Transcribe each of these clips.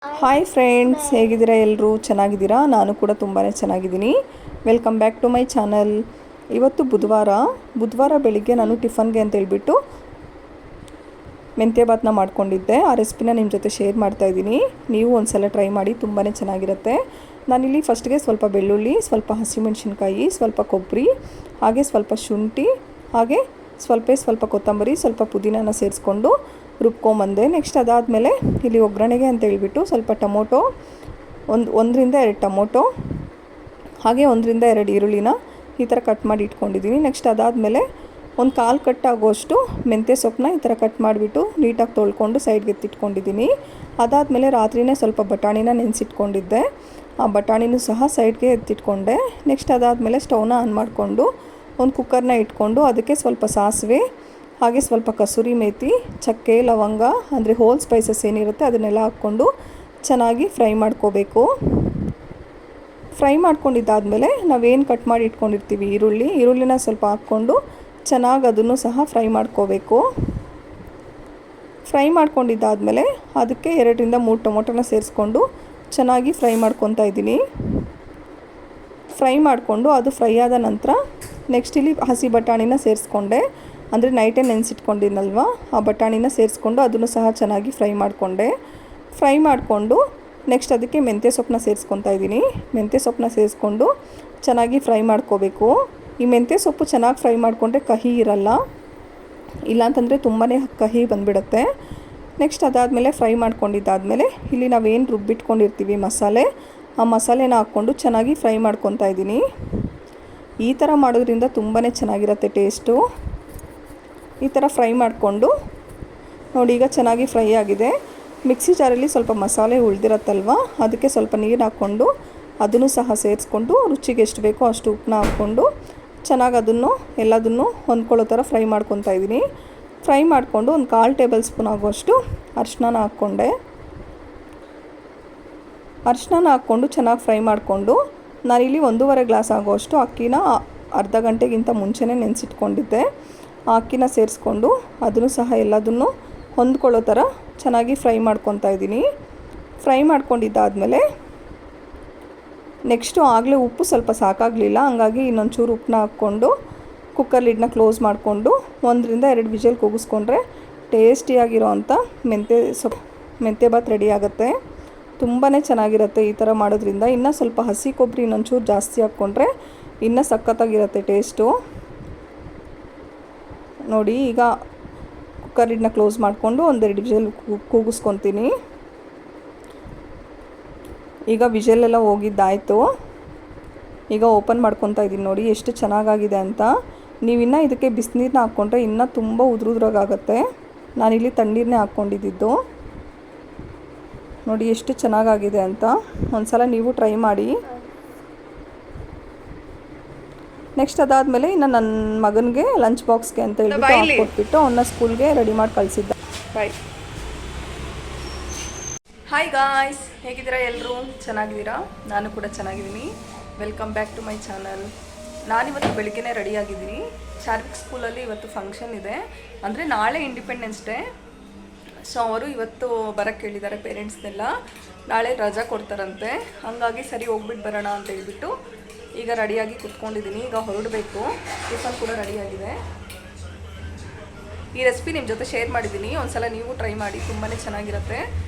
Hi friends, ಹೇಗಿದ್ದೀರಾ? ಎಲ್ಲರೂ ಚೆನ್ನಾಗಿದ್ದೀರಾ? ನಾನು ಕೂಡ ತುಂಬಾ ಚೆನ್ನಾಗಿದ್ದೀನಿ. Welcome back to my channel. ಇವತ್ತು ಬುಧವಾರ ಬೆಳಿಗ್ಗೆ ನಾನು ಟಿಫನ್ಗೆ ಅಂತ ಹೇಳ್ಬಿಟ್ಟು ಮೆಂತ್ಯ ಬಾತನ್ನ ಮಾಡ್ಕೊಂಡಿದ್ದೆ. ಆ ರೆಸಿಪಿನ ನಿಮ್ಮ ಜೊತೆ ಶೇರ್ ಮಾಡ್ತಾಯಿದ್ದೀನಿ. ನೀವು ಒಂದು ಸಲ ಟ್ರೈ ಮಾಡಿ, ತುಂಬಾ ಚೆನ್ನಾಗಿರುತ್ತೆ. ನಾನಿಲ್ಲಿ ಫಸ್ಟ್ಗೆ ಸ್ವಲ್ಪ ಬೆಳ್ಳುಳ್ಳಿ, ಸ್ವಲ್ಪ ಹಸಿಮೆಣಸಿನ್ಕಾಯಿ, ಸ್ವಲ್ಪ ಕೊಬ್ಬರಿ, ಹಾಗೆ ಸ್ವಲ್ಪ ಶುಂಠಿ, ಹಾಗೆ ಸ್ವಲ್ಪ ಕೊತ್ತಂಬರಿ, ಸ್ವಲ್ಪ ಪುದೀನಾನ ಸೇರಿಸ್ಕೊಂಡು ರುಬ್ಕೊಂಬಂದೆ. ನೆಕ್ಸ್ಟ್ ಅದಾದಮೇಲೆ ಇಲ್ಲಿ ಒಗ್ಗರಣೆಗೆ ಅಂತ ಹೇಳ್ಬಿಟ್ಟು ಸ್ವಲ್ಪ ಟೊಮೊಟೊ, ಒಂದರಿಂದ 2 ಟೊಮೊಟೊ, ಹಾಗೆ 1ರಿಂದ 2 ಈರುಳ್ಳಿನ ಈ ಥರ ಕಟ್ ಮಾಡಿ ಇಟ್ಕೊಂಡಿದ್ದೀನಿ. ನೆಕ್ಸ್ಟ್ ಅದಾದಮೇಲೆ ಒಂದು 1/4 ಕಟ್ ಆಗೋಷ್ಟು ಮೆಂತ್ಯ ಸೊಪ್ಪನ್ನ ಈ ಥರ ಕಟ್ ಮಾಡಿಬಿಟ್ಟು ನೀಟಾಗಿ ತೊಳ್ಕೊಂಡು ಸೈಡ್ಗೆ ಎತ್ತಿಟ್ಕೊಂಡಿದ್ದೀನಿ. ಅದಾದಮೇಲೆ ರಾತ್ರಿನೇ ಸ್ವಲ್ಪ ಬಟಾಣಿನ ನೆನೆಸಿಟ್ಕೊಂಡಿದ್ದೆ. ಆ ಬಟಾಣಿನೂ ಸಹ ಸೈಡ್ಗೆ ಎತ್ತಿಟ್ಕೊಂಡೆ. ನೆಕ್ಸ್ಟ್ ಅದಾದಮೇಲೆ ಸ್ಟವ್ನ ಆನ್ ಮಾಡಿಕೊಂಡು ಒಂದು ಕುಕ್ಕರ್ನ ಇಟ್ಕೊಂಡು ಅದಕ್ಕೆ ಸ್ವಲ್ಪ ಸಾಸಿವೆ, ಹಾಗೆ ಸ್ವಲ್ಪ ಕಸೂರಿ ಮೇಥಿ, ಚಕ್ಕೆ, ಲವಂಗ ಅಂದರೆ ಹೋಲ್ ಸ್ಪೈಸಸ್ ಏನಿರುತ್ತೆ ಅದನ್ನೆಲ್ಲ ಹಾಕ್ಕೊಂಡು ಚೆನ್ನಾಗಿ ಫ್ರೈ ಮಾಡ್ಕೋಬೇಕು. ಫ್ರೈ ಮಾಡ್ಕೊಂಡಿದ್ದಾದಮೇಲೆ ನಾವೇನು ಕಟ್ ಮಾಡಿ ಇಟ್ಕೊಂಡಿರ್ತೀವಿ ಈರುಳ್ಳಿನ ಸ್ವಲ್ಪ ಹಾಕ್ಕೊಂಡು ಚೆನ್ನಾಗಿ ಅದನ್ನು ಸಹ ಫ್ರೈ ಮಾಡ್ಕೋಬೇಕು. ಫ್ರೈ ಮಾಡ್ಕೊಂಡಿದ್ದಾದಮೇಲೆ ಅದಕ್ಕೆ 2ರಿಂದ 3 ಟೊಮೊಟೊನ ಸೇರಿಸ್ಕೊಂಡು ಚೆನ್ನಾಗಿ ಫ್ರೈ ಮಾಡ್ಕೊತಾ ಇದ್ದೀನಿ. ಫ್ರೈ ಮಾಡಿಕೊಂಡು ಅದು ಫ್ರೈ ಆದ ನಂತರ ನೆಕ್ಸ್ಟ್ ಇಲ್ಲಿ ಹಸಿ ಬಟಾಣಿನ ಸೇರಿಸ್ಕೊಂಡೆ. ಅಂದರೆ ನೈಟೇ ನೆನೆಸಿಟ್ಕೊಂಡಿನಲ್ವ, ಆ ಬಟಾಣಿನ ಸೇರಿಸ್ಕೊಂಡು ಅದನ್ನು ಸಹ ಚೆನ್ನಾಗಿ ಫ್ರೈ ಮಾಡಿಕೊಂಡು ನೆಕ್ಸ್ಟ್ ಅದಕ್ಕೆ ಮೆಂತ್ಯ ಸೊಪ್ಪನ್ನ ಸೇರಿಸ್ಕೊತಾ ಇದ್ದೀನಿ. ಮೆಂತ್ಯ ಸೊಪ್ಪನ್ನ ಸೇರಿಸ್ಕೊಂಡು ಚೆನ್ನಾಗಿ ಫ್ರೈ ಮಾಡ್ಕೋಬೇಕು. ಈ ಮೆಂತ್ಯ ಸೊಪ್ಪು ಚೆನ್ನಾಗಿ ಫ್ರೈ ಮಾಡಿಕೊಂಡ್ರೆ ಕಹಿ ಇರಲ್ಲ, ಇಲ್ಲಾಂತಂದರೆ ತುಂಬಾ ಕಹಿ ಬಂದುಬಿಡುತ್ತೆ. ನೆಕ್ಸ್ಟ್ ಅದಾದಮೇಲೆ ಫ್ರೈ ಮಾಡ್ಕೊಂಡಿದ್ದಾದಮೇಲೆ ಇಲ್ಲಿ ನಾವೇನು ರುಬ್ಬಿಟ್ಕೊಂಡಿರ್ತೀವಿ ಮಸಾಲೆ, ಆ ಮಸಾಲೆನ ಹಾಕ್ಕೊಂಡು ಚೆನ್ನಾಗಿ ಫ್ರೈ ಮಾಡ್ಕೊತಾ ಇದ್ದೀನಿ. ಈ ಥರ ಮಾಡೋದ್ರಿಂದ ತುಂಬಾ ಚೆನ್ನಾಗಿರುತ್ತೆ ಟೇಸ್ಟು. ಈ ಥರ ಫ್ರೈ ಮಾಡಿಕೊಂಡು ನೋಡಿ, ಈಗ ಚೆನ್ನಾಗಿ ಫ್ರೈ ಆಗಿದೆ. ಮಿಕ್ಸಿ ಜಾರಲ್ಲಿ ಸ್ವಲ್ಪ ಮಸಾಲೆ ಉಳಿದಿರತ್ತಲ್ವ, ಅದಕ್ಕೆ ಸ್ವಲ್ಪ ನೀರು ಹಾಕ್ಕೊಂಡು ಅದನ್ನು ಸಹ ಸೇರಿಸ್ಕೊಂಡು ರುಚಿಗೆ ಎಷ್ಟು ಬೇಕೋ ಅಷ್ಟು ಉಪ್ಪನ್ನ ಹಾಕ್ಕೊಂಡು ಚೆನ್ನಾಗಿ ಎಲ್ಲದನ್ನು ಹೊಂದ್ಕೊಳ್ಳೋ ಥರ ಫ್ರೈ ಮಾಡ್ಕೊತಾ ಇದ್ದೀನಿ. ಫ್ರೈ ಮಾಡಿಕೊಂಡು ಒಂದು 1/4 ಟೇಬಲ್ ಸ್ಪೂನ್ ಆಗುವಷ್ಟು ಅರಿಶಿನ ಹಾಕ್ಕೊಂಡೆ. ಅರಿಶಿನ ಹಾಕ್ಕೊಂಡು ಚೆನ್ನಾಗಿ ಫ್ರೈ ಮಾಡಿಕೊಂಡು ನಾನಿಲ್ಲಿ 1.5 ಗ್ಲಾಸ್ ಆಗುವಷ್ಟು ಅಕ್ಕಿನ ಅರ್ಧ ಗಂಟೆಗಿಂತ ಮುಂಚೆನೇ ನೆನೆಸಿಟ್ಕೊಂಡಿದ್ದೆ. ಆ ಅಕ್ಕಿನ ಸೇರಿಸ್ಕೊಂಡು ಅದನ್ನು ಸಹ ಎಲ್ಲದನ್ನು ಹೊಂದ್ಕೊಳ್ಳೋ ಥರ ಚೆನ್ನಾಗಿ ಫ್ರೈ ಮಾಡ್ಕೊತಾ ಇದ್ದೀನಿ. ಫ್ರೈ ಮಾಡ್ಕೊಂಡಿದ್ದಾದಮೇಲೆ ನೆಕ್ಸ್ಟು ಆಗಲೇ ಉಪ್ಪು ಸ್ವಲ್ಪ ಸಾಕಾಗಲಿಲ್ಲ, ಹಂಗಾಗಿ ಇನ್ನೊಂದು ಚೂರು ಉಪ್ಪನ್ನ ಹಾಕ್ಕೊಂಡು ಕುಕ್ಕರ್ ಲಿಡ್ನ ಕ್ಲೋಸ್ ಮಾಡಿಕೊಂಡು 1ರಿಂದ 2 ವಿಷಲ್ ಕೂಗಿಸ್ಕೊಂಡ್ರೆ ಟೇಸ್ಟಿಯಾಗಿರೋ ಅಂಥ ಮೆಂತ್ಯ ಬಾತ್ ರೆಡಿ ಆಗುತ್ತೆ. ತುಂಬಾ ಚೆನ್ನಾಗಿರುತ್ತೆ ಈ ಥರ ಮಾಡೋದ್ರಿಂದ. ಇನ್ನೂ ಸ್ವಲ್ಪ ಹಸಿ ಕೊಬ್ಬರಿ ಇನ್ನೊಂಚೂರು ಜಾಸ್ತಿ ಹಾಕ್ಕೊಂಡ್ರೆ ಇನ್ನೂ ಸಖತ್ತಾಗಿರುತ್ತೆ ಟೇಸ್ಟು. ನೋಡಿ, ಈಗ ಕುಕ್ಕರ್ ಲಿಡ್ನ ಕ್ಲೋಸ್ ಮಾಡಿಕೊಂಡು 1-2 ವಿಷಲ್ ಕೂಗಿಸ್ಕೊತೀನಿ. ಈಗ ವಿಷಲೆಲ್ಲ ಹೋಗಿದ್ದಾಯಿತು. ಈಗ ಓಪನ್ ಮಾಡ್ಕೊತಾ ಇದ್ದೀನಿ. ನೋಡಿ ಎಷ್ಟು ಚೆನ್ನಾಗಾಗಿದೆ ಅಂತ. ನೀವಿನ್ನೂ ಇದಕ್ಕೆ ಬಿಸಿನೀರನ್ನ ಹಾಕ್ಕೊಂಡ್ರೆ ಇನ್ನೂ ತುಂಬ ಉದುರುದ್ರಾಗುತ್ತೆ. ನಾನಿಲ್ಲಿ ತಣ್ಣೀರನ್ನೇ ಹಾಕ್ಕೊಂಡಿದ್ದು. ನೋಡಿ ಎಷ್ಟು ಚೆನ್ನಾಗಾಗಿದೆ ಅಂತ. ಒಂದು ಸಲ ನೀವು ಟ್ರೈ ಮಾಡಿ. ನೆಕ್ಸ್ಟ್ ಅದಾದಮೇಲೆ ಇನ್ನು ನನ್ನ ಮಗನಿಗೆ ಲಂಚ್ ಬಾಕ್ಸ್ಗೆ ಅಂತ ಹೇಳ್ಬಿಟ್ಟು ಹಾಕ್ಕೊಟ್ಬಿಟ್ಟು ಅವನ್ನ ಸ್ಕೂಲ್ಗೆ ರೆಡಿ ಮಾಡಿ ಕಳಿಸಿದ್ದೆ. ಬಾಯ್. ಹಾಯ್ ಗಾಯ್ಸ್, ಹೇಗಿದ್ದೀರಾ? ಎಲ್ಲರೂ ಚೆನ್ನಾಗಿದ್ದೀರಾ? ನಾನು ಕೂಡ ಚೆನ್ನಾಗಿದ್ದೀನಿ. Welcome back to my channel. ನಾನಿವತ್ತು ಬೆಳಿಗ್ಗೆನೇ ರೆಡಿಯಾಗಿದ್ದೀನಿ. ಚಾರ್ವಿಕ್ ಸ್ಕೂಲಲ್ಲಿ ಇವತ್ತು ಫಂಕ್ಷನ್ ಇದೆ, ಅಂದರೆ ನಾಳೆ ಇಂಡಿಪೆಂಡೆನ್ಸ್ ಡೇ. ಸೊ ಅವರು ಇವತ್ತು ಬರೋಕ್ಕೆ ಹೇಳಿದ್ದಾರೆ ಪೇರೆಂಟ್ಸ್ನೆಲ್ಲ. ನಾಳೆ ರಜಾ ಕೊಡ್ತಾರಂತೆ, ಹಾಗಾಗಿ ಸರಿ ಹೋಗ್ಬಿಟ್ಟು ಬರೋಣ ಅಂತ ಹೇಳ್ಬಿಟ್ಟು ಈಗ ರೆಡಿಯಾಗಿ ಕುತ್ಕೊಂಡಿದ್ದೀನಿ. ಈಗ ಹೊರಡಬೇಕು. ಟಿಫನ್ ಕೂಡ ರೆಡಿಯಾಗಿದೆ. ಈ ರೆಸಿಪಿ ನಿಮ್ಮ ಜೊತೆ ಶೇರ್ ಮಾಡಿದ್ದೀನಿ. ಒಂದು ಸಲ ನೀವು ಟ್ರೈ ಮಾಡಿ, ತುಂಬಾ ಚೆನ್ನಾಗಿರುತ್ತೆ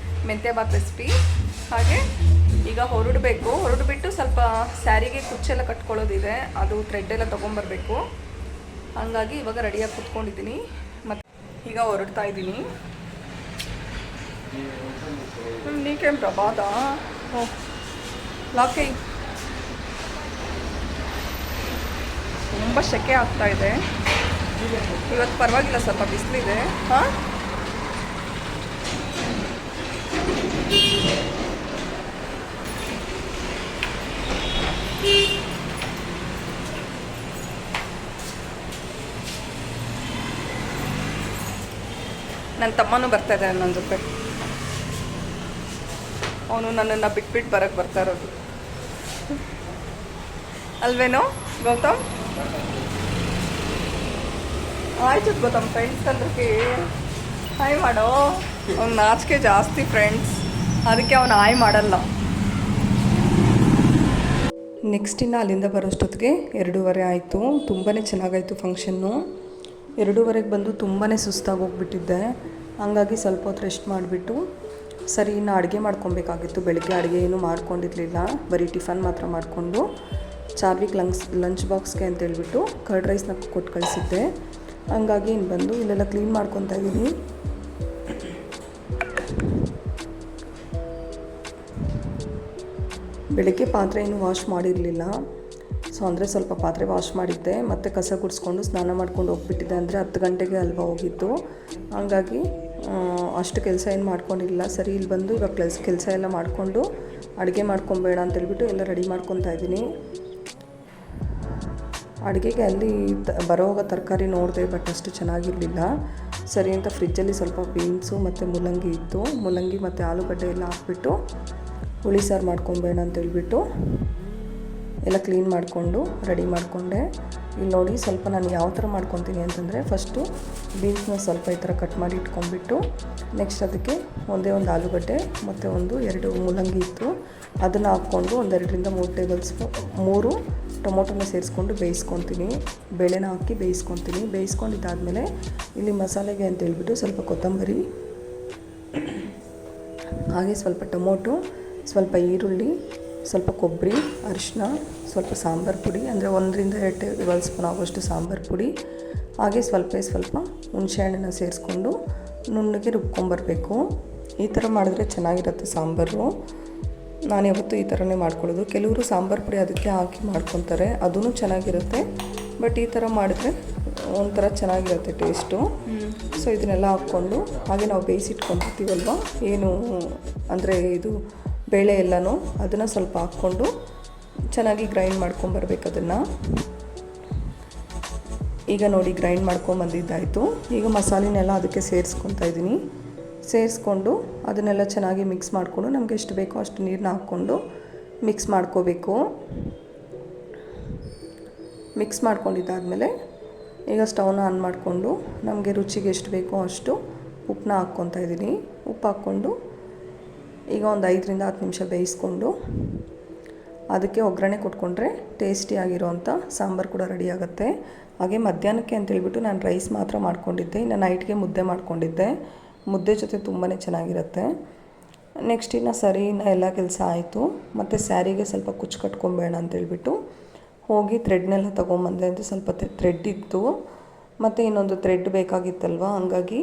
ಮೆಂತ್ಯ ಬಾತ್ ರೆಸಿಪಿ. ಹಾಗೆ ಈಗ ಹೊರಡಬಿಟ್ಟು ಸ್ವಲ್ಪ ಸ್ಯಾರಿಗೆ ಕುಚ್ಚೆಲ್ಲ ಕಟ್ಕೊಳ್ಳೋದಿದೆ, ಅದು ಥ್ರೆಡ್ಡೆಲ್ಲ ತೊಗೊಂಬರ್ಬೇಕು. ಹಾಗಾಗಿ ಇವಾಗ ರೆಡಿಯಾಗಿ ಕುತ್ಕೊಂಡಿದ್ದೀನಿ. ಮತ್ತು ಈಗ ಹೊರಡ್ತಾ ಇದ್ದೀನಿ. ನೀಕೇನು ಪ್ರಭಾತ ಲಾಕೆ ತುಂಬ ಸೆಕೆ ಆಗ್ತಾ ಇದೆ. ಇವತ್ತು ಪರವಾಗಿಲ್ಲ, ಸ್ವಲ್ಪ ಬಿಸಿಲಿದೆ. ಹಾಂ, ನನ್ನ ತಮ್ಮನೂ ಬರ್ತಾ ಇದ್ದಾನೆ ನನ್ನ ಜೊತೆ. ಅವನು ನನ್ನನ್ನು ಬಿಟ್ಬಿಟ್ಟು ಬರೋಕ್ಕೆ ಬರ್ತಾ ಇರೋದು ಅಲ್ವೇನೋ ಗೌತಮ್? ಆಯ್ತು ಗೌತಮ್, ಫ್ರೆಂಡ್ಸ್ ಅಂದ್ರಕ್ಕೆ ಹಾಯ್ ಮಾಡೋ. ಅವ್ನು ನಾಚಿಕೆ ಜಾಸ್ತಿ ಫ್ರೆಂಡ್ಸ್. ಅದಕ್ಕೆ ಅವನು ಆಯ್ ಮಾಡಲ್ಲ. ನೆಕ್ಸ್ಟ್ ಇನ್ನು ಅಲ್ಲಿಂದ ಬರೋಷ್ಟೊತ್ತಿಗೆ 2:30 ಆಯಿತು. ತುಂಬಾ ಚೆನ್ನಾಗಾಯಿತು ಫಂಕ್ಷನ್ನು. 2:30ಗೆ ಬಂದು ತುಂಬಾ ಸುಸ್ತಾಗಿ ಹೋಗ್ಬಿಟ್ಟಿದ್ದೆ. ಹಂಗಾಗಿ ಸ್ವಲ್ಪ ಹೊತ್ತು ರೆಸ್ಟ್ ಮಾಡಿಬಿಟ್ಟು ಸರಿ ಇನ್ನು ಅಡುಗೆ ಮಾಡ್ಕೊಬೇಕಾಗಿತ್ತು. ಬೆಳಗ್ಗೆ ಅಡುಗೆ ಏನೂ ಮಾಡ್ಕೊಂಡಿರಲಿಲ್ಲ, ಬರೀ ಟಿಫನ್ ಮಾತ್ರ ಮಾಡಿಕೊಂಡು ಚಾರ್ವಿಗೆ ಲಂಚ್ ಬಾಕ್ಸ್ಗೆ ಅಂತೇಳ್ಬಿಟ್ಟು ಕರ್ಡ್ ರೈಸ್ನ ಕೊಟ್ಟು ಕಳಿಸಿದ್ದೆ. ಹಂಗಾಗಿ ಇನ್ನು ಬಂದು ಇಲ್ಲೆಲ್ಲ ಕ್ಲೀನ್ ಮಾಡ್ಕೊತಾ ಇದ್ದೀನಿ. ಬೆಳಗ್ಗೆ ಪಾತ್ರೆ ಏನೂ ವಾಶ್ ಮಾಡಿರಲಿಲ್ಲ. ಸೊ ಅಂದರೆ ಸ್ವಲ್ಪ ಪಾತ್ರೆ ವಾಶ್ ಮಾಡಿದ್ದೆ, ಮತ್ತು ಕಸ ಗುಡಿಸ್ಕೊಂಡು ಸ್ನಾನ ಮಾಡ್ಕೊಂಡು ಹೋಗ್ಬಿಟ್ಟಿದ್ದೆ. ಅಂದರೆ 10 ಗಂಟೆಗೆ ಅಲ್ವಾ ಹೋಗಿದ್ದು. ಹಂಗಾಗಿ ಅಷ್ಟು ಕೆಲಸ ಏನು ಮಾಡ್ಕೊಂಡಿಲ್ಲ. ಸರಿ ಇಲ್ಲಿ ಬಂದು ಇವಾಗ ಕೆಲಸ ಎಲ್ಲ ಮಾಡಿಕೊಂಡು ಅಡುಗೆ ಮಾಡ್ಕೊಬೇಡ ಅಂತೇಳ್ಬಿಟ್ಟು ಎಲ್ಲ ರೆಡಿ ಮಾಡ್ಕೊತಾ ಇದ್ದೀನಿ. ಅಡುಗೆಗೆ ಅಲ್ಲಿ ಬರೋವಾಗ ತರಕಾರಿ ನೋಡಿದೆ, ಬಟ್ ಅಷ್ಟು ಚೆನ್ನಾಗಿರಲಿಲ್ಲ. ಸರಿ ಅಂತ ಫ್ರಿಜ್ಜಲ್ಲಿ ಸ್ವಲ್ಪ ಬೀನ್ಸು ಮತ್ತು ಮೂಲಂಗಿ ಇತ್ತು. ಮೂಲಂಗಿ ಮತ್ತು ಆಲೂಗಡ್ಡೆ ಎಲ್ಲ ಹಾಕ್ಬಿಟ್ಟು ಹುಳಿ ಸಾರು ಮಾಡ್ಕೊಬೇಡ ಅಂತೇಳ್ಬಿಟ್ಟು ಎಲ್ಲ ಕ್ಲೀನ್ ಮಾಡಿಕೊಂಡು ರೆಡಿ ಮಾಡಿಕೊಂಡೆ. ಇಲ್ಲಿ ನೋಡಿ ಸ್ವಲ್ಪ ನಾನು ಯಾವ ಥರ ಮಾಡ್ಕೊತೀನಿ ಅಂತಂದರೆ, ಫಸ್ಟು ಬೀನ್ಸ್ನ ಸ್ವಲ್ಪ ಈ ಥರ ಕಟ್ ಮಾಡಿ ಇಟ್ಕೊಂಡ್ಬಿಟ್ಟು ನೆಕ್ಸ್ಟ್ ಅದಕ್ಕೆ ಒಂದೇ ಒಂದು ಆಲೂಗಡ್ಡೆ ಮತ್ತು 2 ಮೂಲಂಗಿ ಇತ್ತು, ಅದನ್ನು ಹಾಕ್ಕೊಂಡು 2ರಿಂದ 3 ಟೇಬಲ್ ಸ್ಪೂನ್ 3 ಟೊಮೊಟೊನ ಸೇರಿಸ್ಕೊಂಡು ಬೇಯಿಸ್ಕೊತೀನಿ. ಬೇಳೆನ ಹಾಕಿ ಬೇಯಿಸ್ಕೊತೀನಿ. ಬೇಯಿಸ್ಕೊಂಡಿದ್ದಾದಮೇಲೆ ಇಲ್ಲಿ ಮಸಾಲೆಗೆ ಅಂತೇಳ್ಬಿಟ್ಟು ಸ್ವಲ್ಪ ಕೊತ್ತಂಬರಿ, ಹಾಗೆ ಸ್ವಲ್ಪ ಟೊಮೊಟೊ, ಸ್ವಲ್ಪ ಈರುಳ್ಳಿ, ಸ್ವಲ್ಪ ಕೊಬ್ಬರಿ, ಅರಿಶಿನ, ಸ್ವಲ್ಪ ಸಾಂಬಾರು ಪುಡಿ, ಅಂದರೆ 1ರಿಂದ 2 ಟೇಬಲ್ ಸ್ಪೂನ್ ಆಗೋಷ್ಟು ಸಾಂಬಾರು ಪುಡಿ, ಹಾಗೆ ಸ್ವಲ್ಪ ಹುಣಸೆಹಣ್ಣನ್ನ ಸೇರಿಸ್ಕೊಂಡು ನುಣ್ಣಗೆ ರುಬ್ಕೊಂಬರಬೇಕು. ಈ ಥರ ಮಾಡಿದ್ರೆ ಚೆನ್ನಾಗಿರುತ್ತೆ ಸಾಂಬಾರು. ನಾನು ಯಾವತ್ತೂ ಈ ಥರನೇ ಮಾಡ್ಕೊಳ್ಳೋದು. ಕೆಲವರು ಸಾಂಬಾರು ಪುಡಿ ಅದಕ್ಕೆ ಹಾಕಿ ಮಾಡ್ಕೊತಾರೆ, ಅದೂ ಚೆನ್ನಾಗಿರುತ್ತೆ. ಬಟ್ ಈ ಥರ ಮಾಡಿದ್ರೆ ಒಂಥರ ಚೆನ್ನಾಗಿರುತ್ತೆ ಟೇಸ್ಟು. ಸೊ ಇದನ್ನೆಲ್ಲ ಹಾಕ್ಕೊಂಡು ಹಾಗೆ ನಾವು ಬೇಯಿಸಿಟ್ಕೊಂಡಿರ್ತೀವಲ್ವ, ಏನು ಅಂದರೆ ಇದು ಬೇಳೆ ಎಲ್ಲನೂ ಅದನ್ನು ಸ್ವಲ್ಪ ಹಾಕ್ಕೊಂಡು ಚೆನ್ನಾಗಿ ಗ್ರೈಂಡ್ ಮಾಡ್ಕೊಂಬರ್ಬೇಕು ಅದನ್ನು. ಈಗ ನೋಡಿ ಗ್ರೈಂಡ್ ಮಾಡ್ಕೊಂಬಂದಿದ್ದಾಯಿತು. ಈಗ ಮಸಾಲೆನೆಲ್ಲ ಅದಕ್ಕೆ ಸೇರಿಸ್ಕೊತಾ ಇದ್ದೀನಿ. ಸೇರಿಸ್ಕೊಂಡು ಅದನ್ನೆಲ್ಲ ಚೆನ್ನಾಗಿ ಮಿಕ್ಸ್ ಮಾಡಿಕೊಂಡು ನಮಗೆ ಎಷ್ಟು ಬೇಕೋ ಅಷ್ಟು ನೀರನ್ನ ಹಾಕ್ಕೊಂಡು ಮಿಕ್ಸ್ ಮಾಡ್ಕೋಬೇಕು. ಮಿಕ್ಸ್ ಮಾಡ್ಕೊಂಡಿದ್ದಾದಮೇಲೆ ಈಗ ಸ್ಟವ್ನ ಆನ್ ಮಾಡಿಕೊಂಡು ನಮಗೆ ರುಚಿಗೆ ಎಷ್ಟು ಬೇಕೋ ಅಷ್ಟು ಉಪ್ಪನ್ನ ಹಾಕ್ಕೊತಾ ಇದ್ದೀನಿ. ಉಪ್ಪು ಹಾಕ್ಕೊಂಡು ಈಗ ಒಂದು 5ರಿಂದ 10 ನಿಮಿಷ ಬೇಯಿಸ್ಕೊಂಡು ಅದಕ್ಕೆ ಒಗ್ಗರಣೆ ಕೊಟ್ಕೊಂಡ್ರೆ ಟೇಸ್ಟಿಯಾಗಿರೋವಂಥ ಸಾಂಬಾರು ಕೂಡ ರೆಡಿ ಆಗುತ್ತೆ. ಹಾಗೆ ಮಧ್ಯಾಹ್ನಕ್ಕೆ ಅಂತೇಳ್ಬಿಟ್ಟು ನಾನು ರೈಸ್ ಮಾತ್ರ ಮಾಡ್ಕೊಂಡಿದ್ದೆ. ಇನ್ನು ನೈಟ್ಗೆ ಮುದ್ದೆ ಮಾಡ್ಕೊಂಡಿದ್ದೆ. ಮುದ್ದೆ ಜೊತೆ ತುಂಬಾ ಚೆನ್ನಾಗಿರುತ್ತೆ. ನೆಕ್ಸ್ಟ್ ಇನ್ನು ಎಲ್ಲ ಕೆಲಸ ಆಯಿತು. ಮತ್ತು ಸ್ಯಾರಿಗೆ ಸ್ವಲ್ಪ ಕುಚ್ಚು ಕಟ್ಕೊಂಬೇಡ ಅಂತೇಳ್ಬಿಟ್ಟು ಹೋಗಿ ಥ್ರೆಡ್ನೆಲ್ಲ ತೊಗೊಂಬಂದೆ. ಅಂತ ಸ್ವಲ್ಪ ಥ್ರೆಡ್ ಇತ್ತು, ಮತ್ತು ಇನ್ನೊಂದು ಥ್ರೆಡ್ ಬೇಕಾಗಿತ್ತಲ್ವ, ಹಂಗಾಗಿ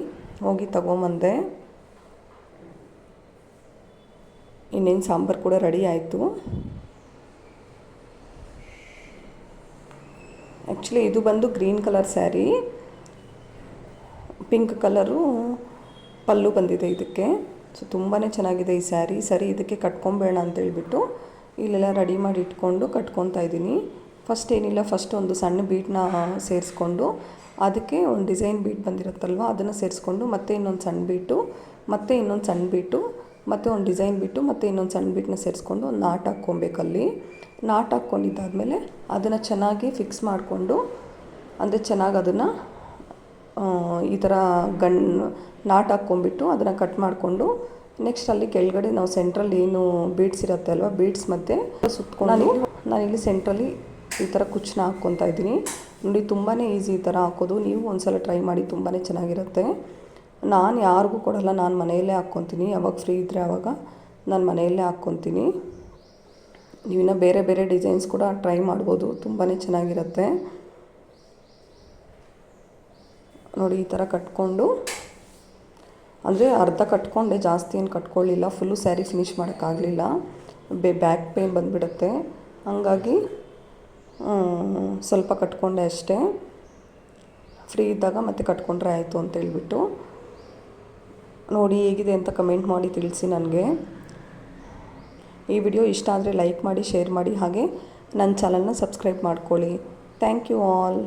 ಹೋಗಿ ತೊಗೊಂಬಂದೆ. ಇನ್ನೇನು ಸಾಂಬಾರು ಕೂಡ ರೆಡಿ ಆಯಿತು. ಆ್ಯಕ್ಚುಲಿ ಇದು ಬಂದು green colour sari, pink colour pallu ಬಂದಿದೆ ಇದಕ್ಕೆ. ಸೊ ತುಂಬಾ ಚೆನ್ನಾಗಿದೆ ಈ ಸ್ಯಾರಿ. ಸರಿ ಇದಕ್ಕೆ ಕಟ್ಕೊಂಬೇಡ ಅಂತೇಳ್ಬಿಟ್ಟು ಇಲ್ಲೆಲ್ಲ ರೆಡಿ ಮಾಡಿ ಇಟ್ಕೊಂಡು ಕಟ್ಕೊತಾ ಇದ್ದೀನಿ. ಫಸ್ಟ್ ಏನಿಲ್ಲ, ಫಸ್ಟ್ ಒಂದು ಸಣ್ಣ ಬೀಟನ್ನ ಸೇರಿಸ್ಕೊಂಡು ಅದಕ್ಕೆ ಒಂದು ಡಿಸೈನ್ ಬೀಟ್ ಬಂದಿರುತ್ತಲ್ವ ಅದನ್ನು ಸೇರಿಸ್ಕೊಂಡು ಮತ್ತೆ ಇನ್ನೊಂದು ಸಣ್ಣ ಬೀಟು, ಮತ್ತೆ ಇನ್ನೊಂದು ಸಣ್ಣ ಬೀಟು, ಮತ್ತು ಒಂದು ಡಿಸೈನ್ ಬಿಟ್ಟು ಮತ್ತೆ ಇನ್ನೊಂದು ಸಣ್ಣ ಬಿಟ್ಟನ್ನ ಸೇರಿಸ್ಕೊಂಡು ಒಂದು ನಾಟ್ ಹಾಕ್ಕೊಬೇಕಲ್ಲಿ. ನಾಟ್ ಹಾಕ್ಕೊಂಡಿದ್ದಾದಮೇಲೆ ಅದನ್ನು ಚೆನ್ನಾಗಿ ಫಿಕ್ಸ್ ಮಾಡಿಕೊಂಡು, ಅಂದರೆ ಚೆನ್ನಾಗಿ ಅದನ್ನು ಈ ಥರ ನಾಟ್ ಹಾಕ್ಕೊಂಬಿಟ್ಟು ಅದನ್ನು ಕಟ್ ಮಾಡಿಕೊಂಡು ನೆಕ್ಸ್ಟ್ ಅಲ್ಲಿ ಕೆಳಗಡೆ ನಾವು ಸೆಂಟ್ರಲ್ಲಿ ಏನು ಬೀಡ್ಸ್ ಇರುತ್ತೆ ಅಲ್ವ, ಬೀಡ್ಸ್ ಮತ್ತು ಸುತ್ಕೊಂಡು ನಾನಿಲ್ಲಿ ಸೆಂಟ್ರಲ್ಲಿ ಈ ಥರ ಕುಚ್ಚನ್ನ ಹಾಕ್ಕೊತಾ ಇದ್ದೀನಿ. ನೋಡಿ ತುಂಬಾ ಈಸಿ ಈ ಥರ ಹಾಕೋದು. ನೀವು ಒಂದು ಸಲ ಟ್ರೈ ಮಾಡಿ, ತುಂಬಾ ಚೆನ್ನಾಗಿರುತ್ತೆ. ನಾನು ಯಾರಿಗೂ ಕೊಡಲ್ಲ, ನಾನು ಮನೆಯಲ್ಲೇ ಹಾಕ್ಕೊತೀನಿ. ಯಾವಾಗ ಫ್ರೀ ಇದ್ದರೆ ಆವಾಗ ನಾನು ಮನೆಯಲ್ಲೇ ಹಾಕ್ಕೊತೀನಿ. ನೀವಿನ್ನು ಬೇರೆ ಬೇರೆ ಡಿಸೈನ್ಸ್ ಕೂಡ ಟ್ರೈ ಮಾಡ್ಬೋದು, ತುಂಬಾ ಚೆನ್ನಾಗಿರುತ್ತೆ. ನೋಡಿ ಈ ಥರ ಕಟ್ಕೊಂಡು, ಅಂದರೆ ಅರ್ಧ ಕಟ್ಕೊಂಡೆ, ಜಾಸ್ತಿ ಏನು ಕಟ್ಕೊಳ್ಳಿಲ್ಲ. ಫುಲ್ಲು ಸ್ಯಾರಿ ಫಿನಿಷ್ ಮಾಡೋಕ್ಕಾಗಲಿಲ್ಲ, ಬ್ಯಾಕ್ ಪೇನ್ ಬಂದುಬಿಡುತ್ತೆ. ಹಾಗಾಗಿ ಸ್ವಲ್ಪ ಕಟ್ಕೊಂಡೆ ಅಷ್ಟೇ. ಫ್ರೀ ಇದ್ದಾಗ ಮತ್ತೆ ಕಟ್ಕೊಂಡ್ರೆ ಆಯಿತು ಅಂತೇಳ್ಬಿಟ್ಟು. ನೋಡಿ ಹೇಗಿದೆ ಅಂತ ಕಮೆಂಟ್ ಮಾಡಿ ತಿಳಿಸಿ ನನಗೆ. ಈ ವಿಡಿಯೋ ಇಷ್ಟ ಆದರೆ ಲೈಕ್ ಮಾಡಿ, ಶೇರ್ ಮಾಡಿ, ಹಾಗೆ ನನ್ನ ಚಾನಲ್ನ ಸಬ್ಸ್ಕ್ರೈಬ್ ಮಾಡ್ಕೊಳ್ಳಿ. Thank you all.